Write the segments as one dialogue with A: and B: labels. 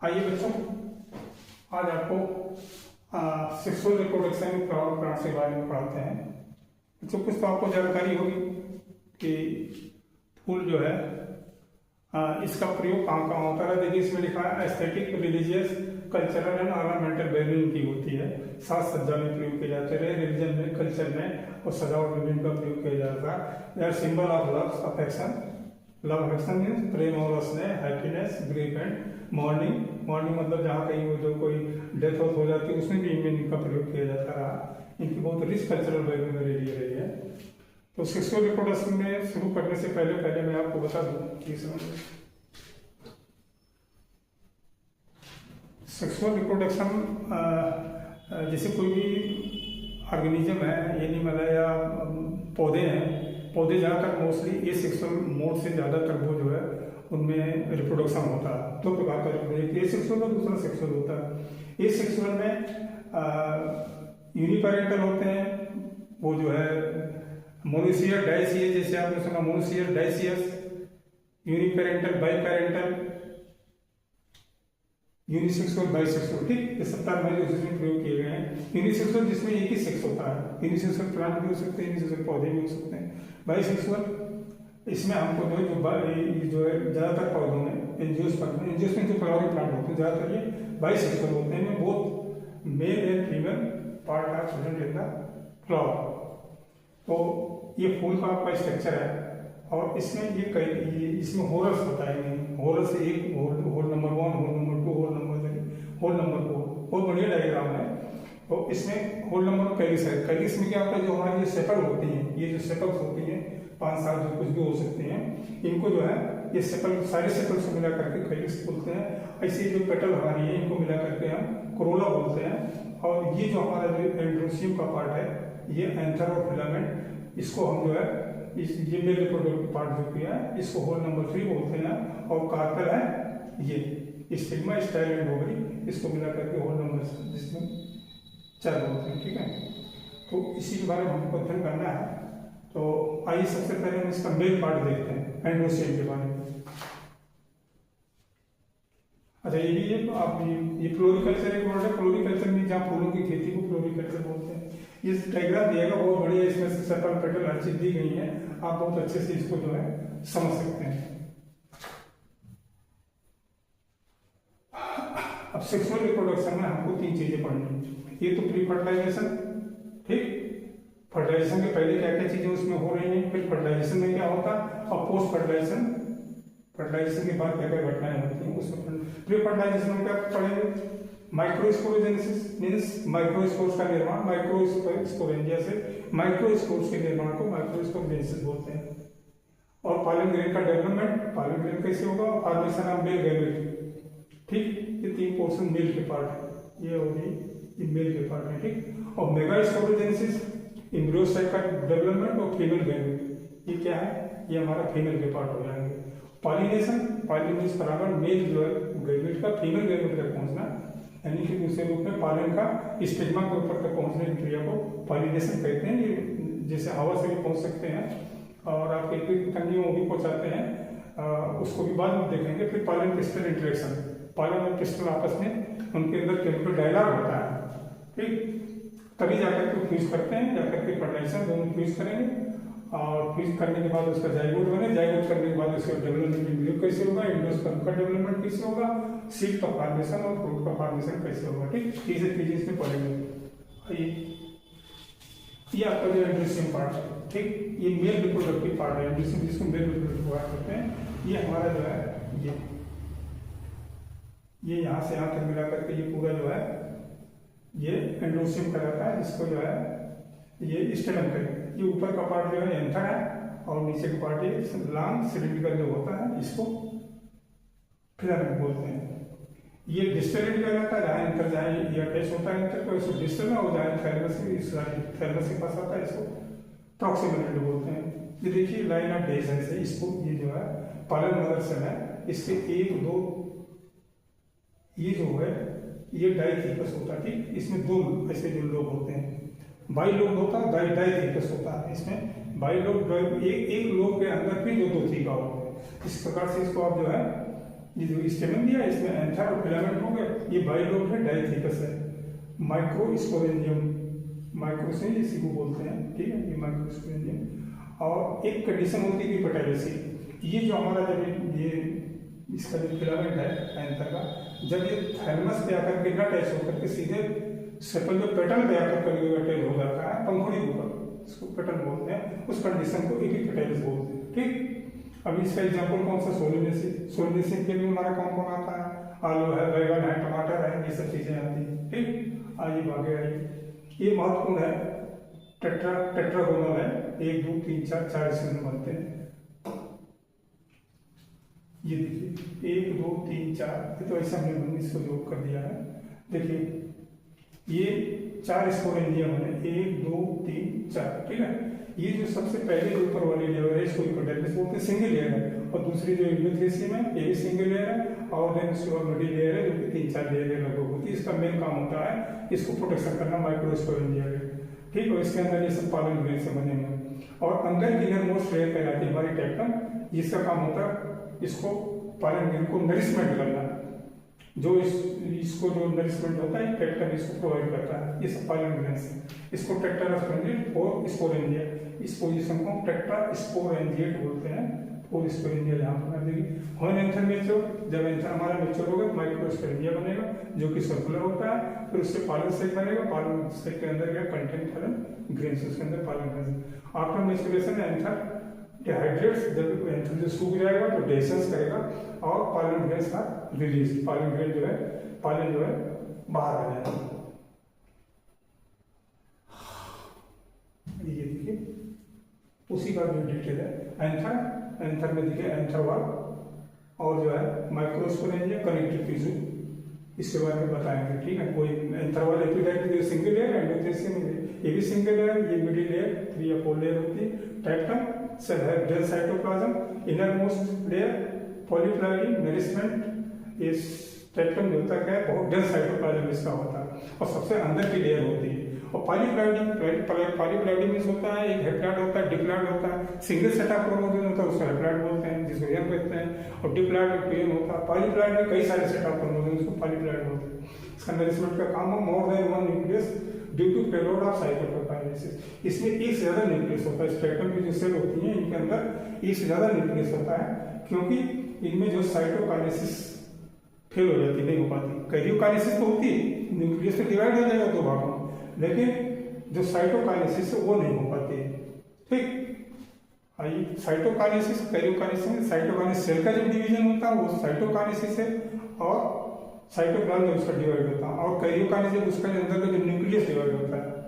A: आइए बच्चों, आज आपको सेक्सुअल रिप्रोडक्शन में फ्लावर प्लांट्स के बारे में पढ़ाते हैं। बच्चों कुछ तो आपको जानकारी होगी कि फूल जो है इसका प्रयोग कहाँ कहाँ होता है। देखिए इसमें लिखा है aesthetic, religious, cultural and ornamental value इनकी होती है। साज सज्जा में प्रयोग किए जाते हैं, रिलीजन में, कल्चर में और सजावट में इनका प्रयोग किया जाता है। They are symbol of love, affection. Love affection means प्रेम और स्नेह, happiness, grief and mourning. Mourning मतलब जहाँ कहीं वो जो कोई डेथ हो जाती है उसमें भी इनका प्रयोग किया जाता रहा। इनकी बहुत रिच कल्चरल वैल्यू मेरे लिए रही है। तो सेक्सुअल रिप्रोडक्शन में शुरू करने से पहले मैं आपको बता दूं कि सेक्सुअल रिप्रोडक्शन जैसे कोई भी ऑर्गेनिज्म है, एनिमल है या पौधे हैं, पौधे ज़्यादातर मोस्टली ए सेक्सुअल मोड से ज़्यादातर वो जो है उनमें रिप्रोडक्शन होता है। दो प्रकार का, एक ए सेक्सुअल और दूसरा सेक्सुअल होता है। ए सेक्सुअल में यूनिपेरेंटल होते हैं, वो जो है मोनोसियर, डाइसियस, जैसे आपने सुना मोनोसियर, डाइसियस, यूनिपेरेंटल, बाइपेरेंटल, यूनिसेक्सुअल, बाइसेक्सुअल। ठीक, ये सब टर्म है जो इसमें प्रयोग किए गए हैं। यूनिसेक्सुअल जिसमें एक ही सेक्स होता है, यूनिसेक्सुअल प्लांट भी हो सकते हैं, यूनिसेक्सुअल पौधे भी हो सकते हैं। बाइसेक्सुअल इसमें हमको जो है ज़्यादातर पौधों में एंजियोस्पर्म जो फ्लावरिंग प्लांट होते हैं ज़्यादातर ये बाइसेक्सुअल होते हैं। Both male and female part are present in the flower. तो ये फूल का आपका स्ट्रक्चर है और इसमें इसमें होरल्स होता है। होरल से एक whorl number 1, whorl number 2, whorl number 3, whorl number 4। बहुत बढ़िया डायग्राम है। तो इसमें होल नंबर कैलिस है। कैलिस में क्या होता है, जो हमारी ये सेपल होती हैं, ये जो सेपल्स होती हैं 5 साल जो कुछ भी हो सकते हैं, इनको जो है ये सेपल, सारे सेपल्स को मिला करके कैलिस बोलते हैं। ऐसे जो पेटल हमारी है इनको मिला करके हम कोरोला बोलते हैं। और ये जो हमारा जो एंड्रोसियम का पार्ट है, ये एंथर और फिलामेंट, इसको हम जो है ये मेल रिप्रोडक्टिव पार्ट जो किया है इसको होल नंबर 3 बोलते हैं। और कार्पेल है ये स्टिग्मा, स्टाइल एंड ओवरी, इसको मिला करके होल नंबर जिसमें 4 बोलते हैं। ठीक है, तो इसी के बारे में हमको अध्ययन करना है। तो आइए सबसे पहले हम इसका मेल पार्ट देखते हैं, एंड्रोसियम के बारे में। अच्छा, ये भी है आप ये फ्लोरिकल्चर एक वर्ड है। फ्लोरिकल्चर में जहाँ फूलों की खेती को फ्लोरिकल्चर बोलते हैं। ये डायग्राम दिएगा बहुत बढ़िया, इसमें से सेपल पेटल हर चीज दी गई है, आप बहुत अच्छे से इसको जो है समझ सकते हैं। अब सेक्सुअल रिप्रोडक्शन में हमको 3 चीजें पढ़नी। ये तो प्री फर्टिलाइजेशन, ठीक, फर्टिलाइजेशन के पहले क्या क्या चीजें उसमें हो रही हैं, फिर फर्टिलाइजेशन में क्या होता है, और पोस्ट फर्टिलाइजेशन, फर्टिलाइजेशन के बाद क्या क्या घटनाएं होती हैं उसमें। प्री फर्टिलाइजेशन में क्या पढ़ेंगे, माइक्रोस्पोरेजेनेसिस मीन्स माइक्रोस्पोर्स का निर्माण, माइक्रोस्पोरेंजिया से माइक्रोस्पोर्स के निर्माण को माइक्रोस्पोरेजेनेसिस बोलते हैं। और पॉलन ग्रेन का डेवलपमेंट, पॉलन ग्रेन कैसे होगा, फॉर्मेशन ऑफ मेल गैमेट। ठीक, ये 3 पोर्शन मेल के पार्ट है, ये होगी ये मेल के पार्ट है। ठीक, और मेगास्पोरेजेनेसिस, एम्ब्रियो साइट का डेवलपमेंट और फीमेल गैमेट, ये क्या है, ये हमारा फीमेल के पार्ट हो जाएंगे। पॉलिनेशन, पॉलिनेशन परागण, मेल जो है गैमेट का फीमेल गैमेट तक पहुंचना, यानी कि दूसरे रूप में पॉलन का स्टिग्मा के ऊपर तक पहुंचने की क्रिया को पॉलिनेशन कहते हैं। ये जैसे हवा से भी पहुंच सकते हैं और आपके तंगियों भी पहुंचाते हैं, उसको भी बाद में देखेंगे। फिर पॉलन पिस्टल इंटरेक्शन, पॉलन और पिस्टल आपस में उनके अंदर केमिकल डायलॉग होता है। ठीक, तभी जाकर के फ्यूज करते हैं, जाकर के फर्टिलाइजेशन दोनों फ्यूज करेंगे और फ्यूज करने के बाद उसका जाइगोट बने, जाइगोट करने के बाद उसका डेवलपमेंट एम्ब्रियो कैसे होगा, एंडोस्पर्म का डेवलपमेंट कैसे होगा, सीड का फॉर्मेशन और फ्रूट का फॉर्मेशन कैसे होगा। ठीक, ये सब चीजें इसमें पढ़ेंगे। ये आपका जो एंड्रोसियम पार्ट है, ठीक, ये मेल रिप्रोडक्टिव पार्ट है। एंड्रोसियम जिसको मेल रिप्रोडक्टिव पार्ट कहते हैं, ये हमारा जो है ये यहाँ से यहाँ तक मिला करके ये पूरा जो है ये एंड्रोसियम कहलाता है, जिसको जो है ये स्टेनम करेंगे। ये ऊपर का पार्ट जो है एंथर है और नीचे का पार्ट ये लॉन्ग सिलिंड्रिकल जो होता है, इसको फिलामेंट बोलते हैं। ये डिस्टल एंड कहलाता है, जहाँ एंथर जहाँ ये अटैच होता है एंथर को, इसको डिस्टल में, और जहाँ थैलेमस के पास आता है इसको प्रॉक्सिमल एंड बोलते हैं। ये देखिए लाइन ऑफ डेजेंस है, इसको ये जो है पॉलन मदर सेल है, इसके 1, 2 ये जो है ये डाइथेकस होता है। ठीक, इसमें 2 ऐसे जो लोब होते हैं, बाइलोब होता है, डाइथेकस होता है। इसमें बाइलोब एक लोब के अंदर भी 2 थीका होते हैं। इस प्रकार से इसको आप जो है ये जो स्टेमन दिया इसमें एंथर और फिलामेंट हो गए, ये बाइलोब है, डाइथिकस है, माइक्रोस्पोरेंजियम, माइक्रो से इसी को बोलते हैं, ठीक है, ये माइक्रोस्पोरेंजियम। और एक कंडीशन होती है पेटाइलेसी, ये जो हमारा जब ये इसका जो फिलामेंट है एंथर का, जब ये थैलमस पे आकर के अटैच होकर के सीधे सेपल में पेटल पे आकर कभी अटैच हो जाता है पंखुड़ी के ऊपर, इसको पेटल बोलते हैं, उस कंडीशन को एपिपेटाइलिस बोलते हैं, ठीक। अब इसका एग्जाम्पल कौन सा, सोलिनेसिस, सोलिनेसिस के लिए हमारा कौन कौन आता है, आलू है, बैगन है, टमाटर है, ये सब चीजें आती हैं, ठीक। आइए आगे आइए, ये महत्वपूर्ण है, टेट्रागोनल है, 1 2 3 4 4 इसमें बनते हैं, ये देखिए 1 2 3 4, ये तो ऐसा हमने इसको जोड़ कर दिया है, देखिए ये 4 स्पोरेंजियम है, 1 2 3 4, ठीक है। ये जो सबसे पहले जो ऊपर वाली लेयर है इसको एपिडेर्मिस बोलते हैं, सिंगल लेयर है, और दूसरी जो एंडोथेलियम है ये भी सिंगल लेयर है, और देन उसके बाद मिडिल लेयर है जो कि 3 4 लेयर लगभग होती है। इसका मेन काम होता है इसको प्रोटेक्शन करना, माइक्रोस्पोरेंजियम, ठीक। और इसके अंदर ये सब पॉलन ग्रेन से बने हुए हैं, और अंदर की इनर मोस्ट लेयर कहलाती है हमारी टेक्टम, जिसका काम होता है इसको पॉलन ग्रेन को नरिशमेंट करना, जो इसको जो नरिशमेंट होता है टेक्टम इसको प्रोवाइड करता है, ये सब पॉलन ग्रेन्स है। इसको टेट्रास्पोरेंजिएट और स्पोरेंजिएट, इस पोजीशन को टेट्रास्पोरेंजिएट बोलते हैं, और स्पोरेंजिया यहाँ पर कर देगी। व्हेन एंथर मैच्योर, जब एंथर हमारा मैच्योर होगा माइक्रोस्पोरेंजिया बनेगा जो कि सर्कुलर होता है, फिर उससे पॉलन सेल बनेगा, पॉलन सेल के अंदर क्या कंटेंट पॉलन ग्रेन्स, उसके अंदर pollen grains. After maturation anther dehydrates, जब एंथर जो सूख जाएगा तो डेसेंस करेगा और पॉलन ग्रेन्स का रिलीज, पॉलन ग्रेन जो है, पॉलन जो है बाहर आ जाएगा। ये देखिए उसी का भी डिटेल है, एंथर में देखिए एंथर वाल, और जो है माइक्रोस्पोरेंजिया कनेक्टिव टिश्यू, इसके बारे में बताएंगे, ठीक है। कोई एंथर वाल एपिडाइट सिंगल लेयर, एंडोथेलियम ये भी सिंगल लेयर, ये मिडिल लेयर 3 या 4 लेयर होती है। टेक्टम सेल है, डेल cytoplasm, inner most layer polyploidy nourishment, इस टेक्टम जो होता है बहुत डेल साइटोप्लाज्म इसका होता है, और सबसे अंदर की लेयर होती है। और पॉलीप्लाइडी में होता है, एक हैप्लॉइड होता है, डिप्लॉइड होता है, सिंगल सेट ऑफ क्रोमोसोम होता है उसको हैप्लॉइड बोलते हैं, जिसको यंग कहते हैं, और डिप्लॉइड में ट्विन होता है। पॉलीप्लाइड में कई सारे सेट ऑफ क्रोमोसोम, उसको पॉलीप्लाइड बोलते हैं। इसका नरिशमेंट का काम है more than 1 nucleus due to payload of cytokinesis, इसमें एक से ज्यादा न्यूक्लियस होता है। स्पेक्ट्रम की जो सेल होती है इनके अंदर एक से ज्यादा न्यूक्लियस होता है, क्योंकि इनमें जो साइटोकाइनेसिस फेल हो जाती, नहीं हो पाती। कैरियोकाइनेसिस तो होती है, न्यूक्लियस में डिवाइड हो जाएगा 2 भागों में, लेकिन जो साइटोकाइनेसिस है वो नहीं हो पाती है, ठीक। आइए साइटोकाइनेसिस, कैरियोकाइनेसिस, साइटोकाइनेसिस सेल का जो डिवीजन होता है वो साइटोकाइनेसिस है, और साइटोप्लाज्म उसका डिवाइड होता है, और कैरियोकाइनेसिस उसका अंदर का जो न्यूक्लियस डिवाइड होता है।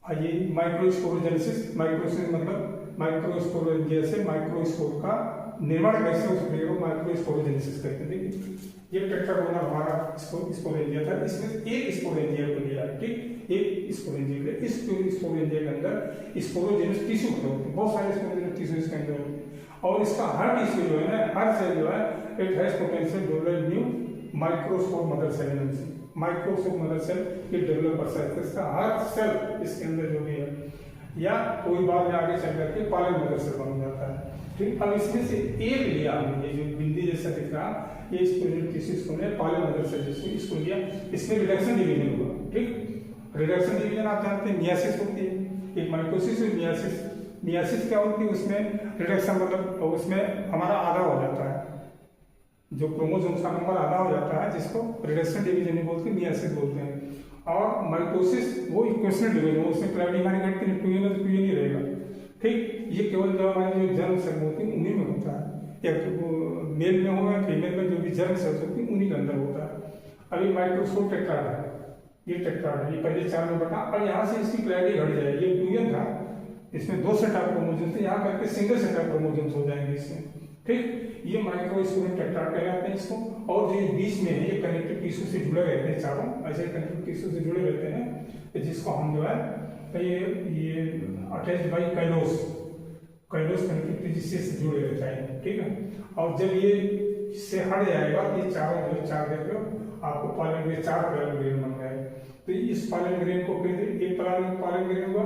A: आइए माइक्रोस्पोरोजेनेसिस, माइक्रोस्पोर मतलब माइक्रोस्पोरेंजिया से माइक्रोस्पोर का निर्माण कैसे हो सकेगा, माइक्रोस्पोरोजेनेसिस कहते हैं। देखिए ये टेट्रागोनल हमारा स्पोरेंजिया था, इसमें एक स्पोरेंजिया को लिया, ठीक, एक स्पोरेंजिया के, इस स्पोरेंजिया के अंदर स्पोरोजेनस टिश्यू होते हैं, बहुत सारे स्पोरोजेनस टिश्यू इसके अंदर होते हैं, और इसका हर टिश्यू जो है ना, हर सेल जो है it has potential develop new microspore mother cell, microscope mother cell ये डेवलप कर सकते हैं। इसका हर सेल इसके अंदर जो भी है, या कोई बाद में आगे चल करके पॉलन मदर सेल बन जाता है, ठीक। अब इसमें से एक लिया हमने, ये जो बिंदी जैसा दिख रहा, ये टिश्यूज को पॉलन मदर सेल इसको लिया, इसमें रिडक्शन डिवीजन हुआ, ठीक। रिडक्शन डिवीजन आप जानते हैं मियासिस होती है, एक माइटोसिस और मियासिस। मियासिस क्या होती है, उसमें रिडक्शन मतलब उसमें हमारा आधा हो जाता है, जो क्रोमोसोम्स का नंबर आधा हो जाता है, जिसको रिडक्शन डिवीजन नहीं बोलते, मियासिस बोलते हैं। और माइटोसिस वो इक्वेशनल डिवीजन, उसमें प्लाइडी हमारी घटती है, टू ही रहेगा, ठीक। ये केवल जो हमारी जो जर्म सेल होती है उन्हीं में होता है, या मेल में हो या फीमेल में जो भी जर्म सेल्स होती है उन्हीं के अंदर होता है। अभी माइक्रोस्कोप टेट्राड है, ये टेट्राड है, ये पहले 4 में बटा, और यहाँ से इसकी प्लाइडी घट जाएगी, ये टूयन था, इसमें 2 सेट ऑफ क्रोमोसोम्स थे, यहाँ करके सिंगल सेट ऑफ क्रोमोसोम्स हो जाएंगे इसमें, ठीक। ये माइक्रोस्कोप टेट्राड कहलाते हैं इसको। और जो बीच में है ये कनेक्टिव टिश्यू से जुड़े रहते हैं, चारों ऐसे कनेक्टिव टिश्यू से जुड़े रहते हैं, जिसको हम जो है ये attached by callus connective tissue से जुड़े रहते हैं, ठीक है। और जब ये इससे हट जाएगा, ये चारों जो 4 देख लो आपको पॉलन ग्रेन, 4 पॉलन ग्रेन बन गए। तो इस पॉलन ग्रेन को फिर एक पॉलन ग्रेन हुआ,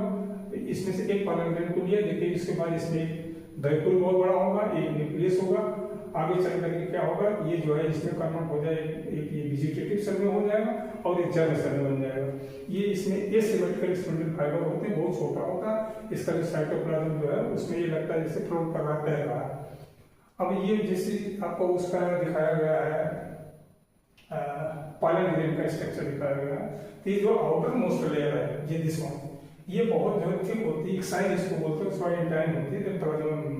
A: इसमें से एक पॉलन ग्रेन को लिया, देखिए इसके बाद इसमें डाइपोल बहुत बड़ा होगा, एक न्यूक्लियस होगा, आगे चल करके क्या होगा, ये जो है इसमें कन्वर्ट हो जाए, एक ये वेजिटेटिव सेल में हो जाएगा और एक जर्म सेल में बन जाएगा। ये इसमें एसिमेट्रिकल स्पिंडल फाइबर होते हैं, बहुत छोटा होता है। इसका जो साइटोप्लाज्म जो है उसमें ये लगता है जैसे फ्लोट कर रहा है, तैर रहा है। अब ये जैसे आपको उसका दिखाया गया है, पॉलन ग्रेन का स्ट्रक्चर दिखाया गया है। तो ये जो आउटर मोस्ट लेयर है, ये दिस वन, ये बहुत जो थिक होती है, एक साइज इसको बोलते हैं, उसका इंटाइन होती है, जब प्लाज्मा होती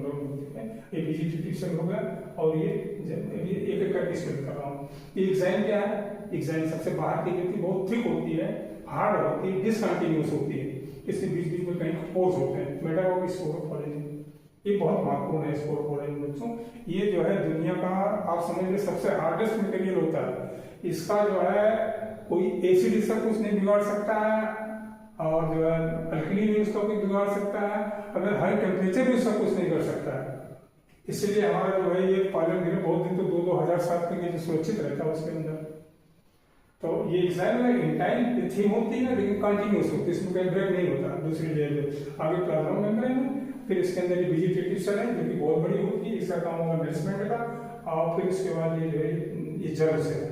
A: है। ये वेजिटेटिव सेल हो गया और ये एक एक करके स्पेल कर रहा हूँ। ये एग्जाइन क्या है, एग्जाइन सबसे बाहर की होती है, बहुत थिक होती है, हार्ड होती है, डिसकंटिन्यूस होती है, इसके बीच बीच में कहीं पोर्स होते हैं, मेटाबॉलिक स्पोरोफोरेंजिन। ये बहुत महत्वपूर्ण है स्पोरोफोरेंजिन बच्चों। ये जो है दुनिया का आप समझ लीजिए सबसे हार्डेस्ट मटेरियल होता है। इसका जो है कोई एसिड इसका कुछ नहीं बिगाड़ सकता है, और जो है अल्कली भी उसका कुछ बिगाड़ सकता है, अगर हाई टेम्परेचर भी उसका कुछ नहीं कर सकता है। इसलिए हमारा जो है ये पॉलन ग्रेन बहुत दिन तो 2-2000 साल तक ये सुरक्षित रहता है उसके अंदर। तो ये एग्जाम इंटाइन थीम होती है, लेकिन कंटिन्यूस होती है, इसमें कहीं ब्रेक नहीं होता। दूसरी लेयर में आगे प्लाज्मा मेम्ब्रेन है, फिर इसके अंदर ये वेजिटेटिव सेल है जो कि बहुत बड़ी होती है, इसका काम होगा नरिशमेंट का, और फिर इसके बाद ये जो है ये जर्म सेल है।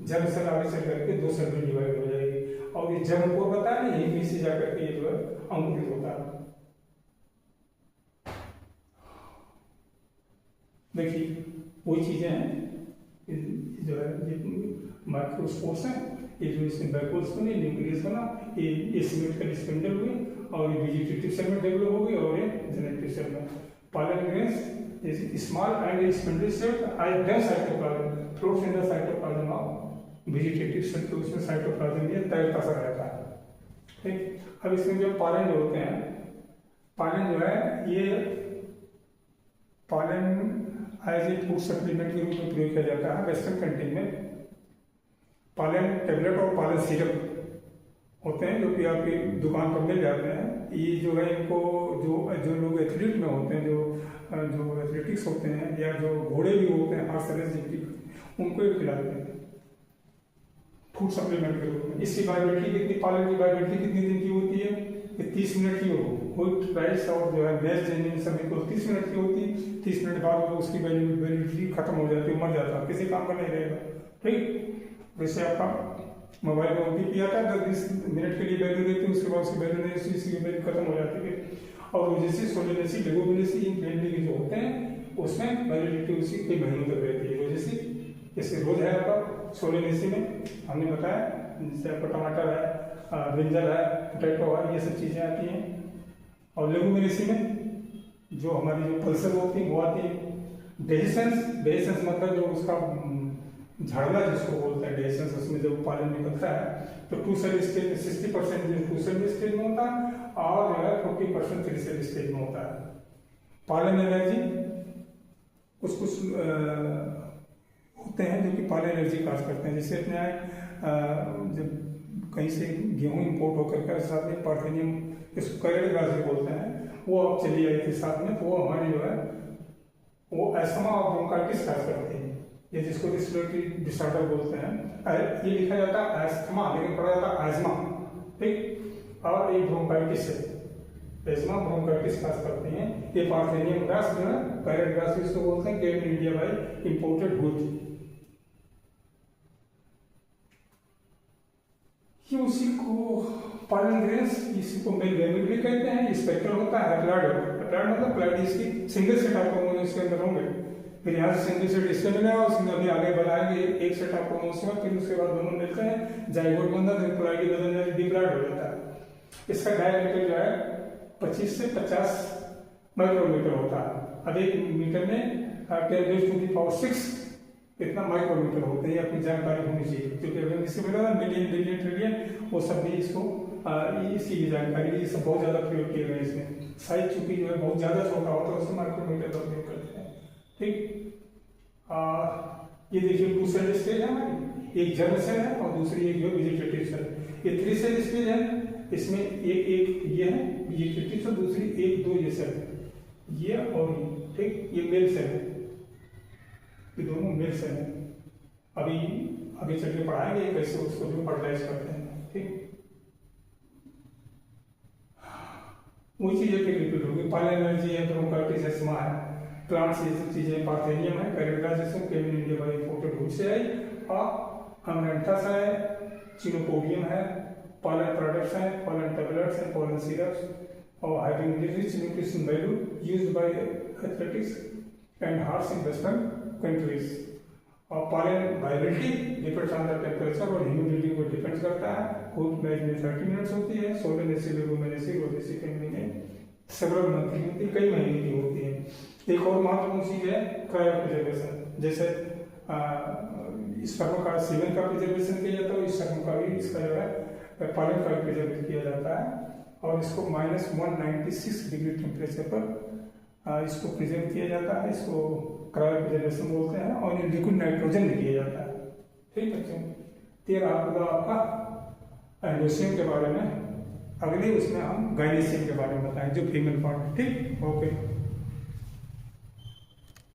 A: जर्म सेल आगे चल करके 2 सेल में डिवाइड हो जाएगी, और ये जर्म को बताया ना, यही बीच से जाकर के ये जो है अंकुरित होता है। देखिए वही चीजें हैं जो है, ये माइक्रोस्पोर्स है, ये जो इसमें बैकवर्ड्स बने, न्यूक्लियस बना, ये एसिमेट्रिकल स्पिंडल हुई, और ये वेजिटेटिव सेल में डेवलप हो गई, और ये जेनेटिव सेल में। Pollen grains is small and spindle shaped as dense cytoplasm floats in the cytoplasm of vegetative cell, तो उसमें साइटोप्लाज्म ये तैरता सा रहता है। ठीक, अब इसमें जो पॉलन जो होते हैं, पॉलन जो है ये pollen as a food supplement के रूप में प्रयोग किया जाता है वेस्टर्न कंट्री में। पॉलन टेबलेट और पॉलन सिरप होते हैं जो कि आपकी दुकान पर मिल जाते हैं। ये जो है इनको जो लोग एथलीट में होते हैं, जो एथलेटिक्स होते हैं, या जो घोड़े भी होते हैं हॉर्स रेस जिनकी, उनको ये खिलाते हैं फूड सप्लीमेंट के रूप में। इसकी वाइबिलिटी कितनी, पॉलन की वाइबिलिटी कितनी दिन की होती है, कि 30 मिनट की हो। व्हीट राइस और जो है मैच जेन्युइन सभी को 30 मिनट की होती है। 30 मिनट बाद वो उसकी वैलिडिटी खत्म हो जाती है, मर जाता है, किसी काम का नहीं रहेगा। ठीक, जैसे आपका मोबाइल में OTP आता है, 10 मिनट के लिए वैल्यू देते हैं, उसके बाद उसकी वैल्यू नहीं, उसकी वैल्यू खत्म हो जाती है। और जैसे सोलेनेसी, लेगोमिनेसी, इन फैमिली के जो होते हैं उसमें वैलिडिटी उसी कई महीनों तक रहती है। जैसे रोज है आपका सोलेनेसी में हमने बताया, जैसे आपका टमाटर है, ब्रिंजल है, पोटैटो है, ये सब चीज़ें आती हैं। और लेगुमिनेसी में जो हमारी जो पल्सर होती है वो आती है। डेhiscence मतलब जो उसका झड़ना जिसको बोलते हैं डेhiscence, उसमें जब पॉलन निकलता है तो 2 सेल स्टेज में 60% जो 2 सेल स्टेज में होता है, और जो है 40% 3 सेल स्टेज में होता है। पॉलन एनर्जी कुछ होते हैं जो कि पॉलन एनर्जी काज करते हैं। जैसे अपने जब कहीं से गेहूं इंपोर्ट होकर के साथ में पार्थेनियम, इसको करेड ग्रास भी बोलते हैं, वो अब चली आई थी साथ में, तो वो हमारी जो है वो एस्थमा और ब्रोंकाइटिस काज करती है, ये जिसको रेस्पिरेटरी डिसऑर्डर बोलते हैं। ये लिखा जाता है एस्थमा, लेकिन पढ़ा जाता है एजमा। ठीक, और ये ब्रोंकाइटिस है, एजमा ब्रोंकाइटिस काज करते हैं। ये पार्थेनियम ग्रास जो है, करेड ग्रास इसको बोलते हैं, came in India by imported good. उसी को पॉलन ग्रेन्स, इसी को मेल गैमेट भी कहते हैं। स्पेक्ट्रल होता है, हैप्लॉइड मतलब प्लॉइड, इसकी सिंगल सेट ऑफ क्रोमोसोम इसके अंदर होंगे, फिर यहाँ से सिंगल सेट इससे मिलेगा, उसमें अभी आगे बढ़ाएंगे एक सेट ऑफ क्रोमोसोम, फिर उसके बाद दोनों मिलते हैं, जाइगोट बनता है, प्लॉइड बदल जाए, डिप्लॉइड हो जाता है। इसका डायमीटर जो है 25 से 50 माइक्रोमीटर होता है। अब 1 मीटर में 10⁶ इतना माइक्रोमीटर होते हैं, अपनी जानकारी होनी चाहिए, क्योंकि अगर इससे मिला मिलियन बिलियन ट्रिलियन वो सब भी इसको इसकी भी जानकारी, ये सब बहुत ज़्यादा प्रयोग किए गए इसमें। साइज चूंकि जो है बहुत ज़्यादा छोटा होता है, उससे माइक्रोमीटर का उपयोग करते हैं। ठीक, ये देखिए 2 सेल स्टेज है हमारी, एक जर्म सेल है और दूसरी एक जो वेजिटेटिव सेल। ये 3 सेल स्टेज है, इसमें एक ये है वेजिटेटिव सेल, दूसरी 1-2 ये सेल है, ये और ये। ठीक, ये मेल सेल है, ये दोनों मेल सेल है। अभी आगे चल के पढ़ाएंगे कैसे उसको जो फर्टिलाइज करते हैं। ठीक, वही चीज फिर रिपीट होगी। पॉलन एनर्जी है, ब्रोंकाइटिस, एस्थमा है, प्लांट्स ये सब चीजें पार्थेनियम है, characterization Kevin India by imported hood से आई, और अमरेंथस है, चिनोपोडियम है, pollen products हैं, pollen tablets हैं, pollen syrups, और having rich nutrition value used by athletics and horse in western countries. और pollen viability depends on the temperature और humidity को डिपेंड करता है। फूड मैच में 30 मिनट्स होती है, सोलनेसी लेगुमिनेसी रोजेसी फैमिली में सेवरल मंथ की होती है, कई महीने की होती है। एक और महत्वपूर्ण चीज है क्रायो प्रिजर्वेशन, जैसे स्पर्म का सीमेन का प्रिजर्वेशन किया जाता है, स्पर्म का भी इसका जो है पालन का प्रिजर्व किया जाता है, और इसको -196 डिग्री टेम्परेचर पर इसको प्रिजर्व किया जाता है, इसको क्रायो प्रिजर्वेशन बोलते हैं, और ये लिक्विड नाइट्रोजन में किया जाता है। ठीक है, फिर आपका एंडोसियम के बारे में अगले उसमें हम गाइनेसियम के बारे में बताएं, जो फीमेल पार्ट है। ठीक, ओके।